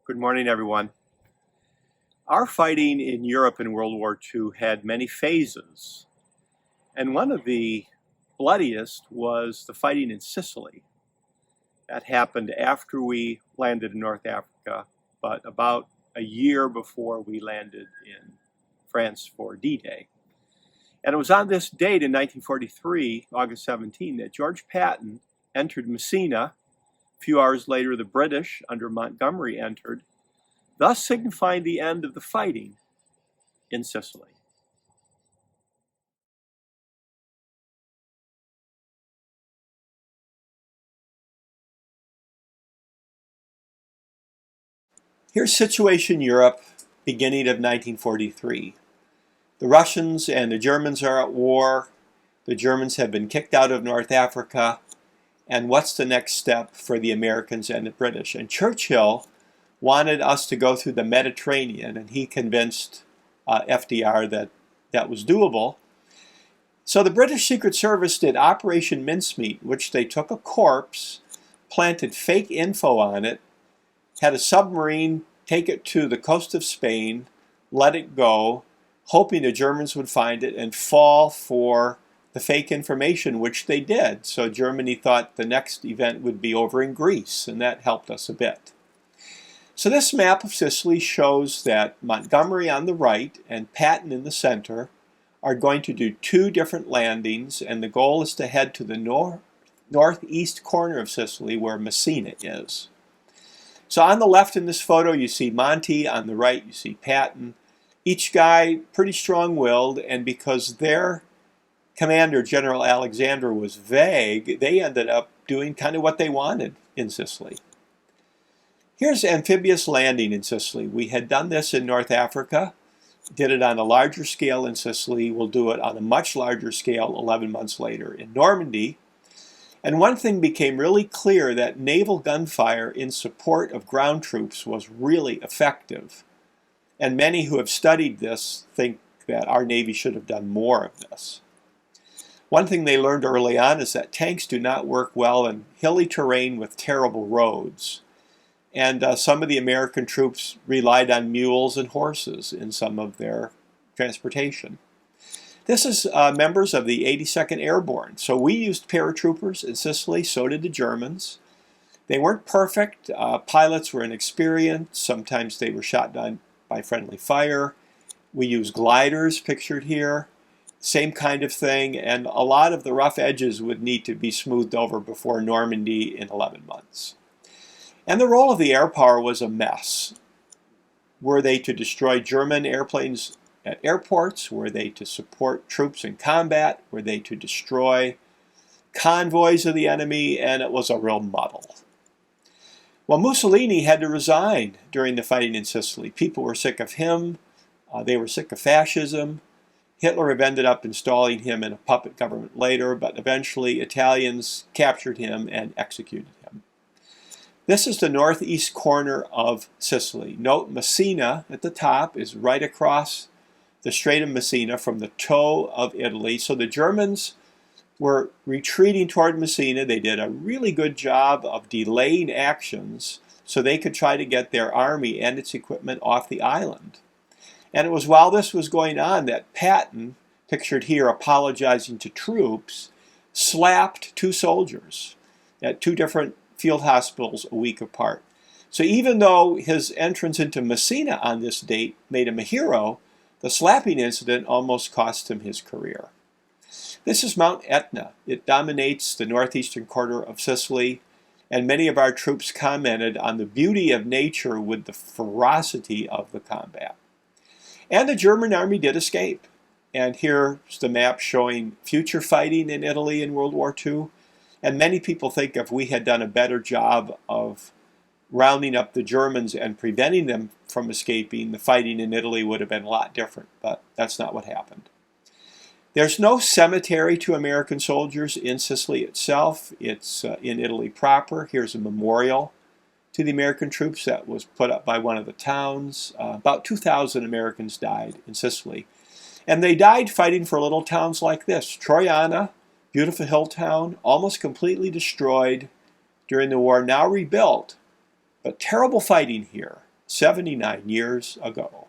Good morning, everyone. Our fighting in Europe in World War II had many phases, and one of the bloodiest was the fighting in Sicily. That happened after we landed in North Africa, but about a year before we landed in France for D-Day. And it was on this date in 1943, August 17, that George Patton entered Messina. A few hours later, the British, under Montgomery, entered, thus signifying the end of the fighting in Sicily. Here's situation Europe, beginning of 1943. The Russians and the Germans are at war. The Germans have been kicked out of North Africa. And what's the next step for the Americans and the British? And Churchill wanted us to go through the Mediterranean, and he convinced FDR that that was doable. So the British Secret Service did Operation Mincemeat, which they took a corpse, planted fake info on it, had a submarine take it to the coast of Spain, let it go, hoping the Germans would find it and fall for the fake information, which they did. So Germany thought the next event would be over in Greece, and that helped us a bit. So this map of Sicily shows that Montgomery on the right and Patton in the center are going to do two different landings, and the goal is to head to the northeast corner of Sicily where Messina is. So on the left in this photo you see Monty, on the right you see Patton. Each guy pretty strong-willed, and because their commander, General Alexander, was vague, they ended up doing kind of what they wanted in Sicily. Here's amphibious landing in Sicily. We had done this in North Africa, did it on a larger scale in Sicily. We'll do it on a much larger scale 11 months later in Normandy. And one thing became really clear, that naval gunfire in support of ground troops was really effective. And many who have studied this think that our Navy should have done more of this. One thing they learned early on is that tanks do not work well in hilly terrain with terrible roads. And some of the American troops relied on mules and horses in some of their transportation. This is members of the 82nd Airborne. So we used paratroopers in Sicily, so did the Germans. They weren't perfect. Pilots were inexperienced. Sometimes they were shot down by friendly fire. We used gliders, pictured here. Same kind of thing, and a lot of the rough edges would need to be smoothed over before Normandy in 11 months. And the role of the air power was a mess. Were they to destroy German airplanes at airports? Were they to support troops in combat? Were they to destroy convoys of the enemy? And it was a real muddle. Well, Mussolini had to resign during the fighting in Sicily. People were sick of him. They were sick of fascism. Hitler had ended up installing him in a puppet government later, but eventually Italians captured him and executed him. This is the northeast corner of Sicily. Note Messina at the top is right across the Strait of Messina from the toe of Italy. So the Germans were retreating toward Messina. They did a really good job of delaying actions so they could try to get their army and its equipment off the island. And it was while this was going on that Patton, pictured here apologizing to troops, slapped two soldiers at two different field hospitals a week apart. So even though his entrance into Messina on this date made him a hero, the slapping incident almost cost him his career. This is Mount Etna. It dominates the northeastern corner of Sicily, and many of our troops commented on the beauty of nature with the ferocity of the combat. And the German army did escape. And here's the map showing future fighting in Italy in World War II. And many people think if we had done a better job of rounding up the Germans and preventing them from escaping, the fighting in Italy would have been a lot different. But that's not what happened. There's no cemetery to American soldiers in Sicily itself. It's in Italy proper. Here's a memorial to the American troops that was put up by one of the towns. About 2,000 Americans died in Sicily. And they died fighting for little towns like this. Troiana, beautiful hill town, almost completely destroyed during the war, now rebuilt. But terrible fighting here. 79 years ago.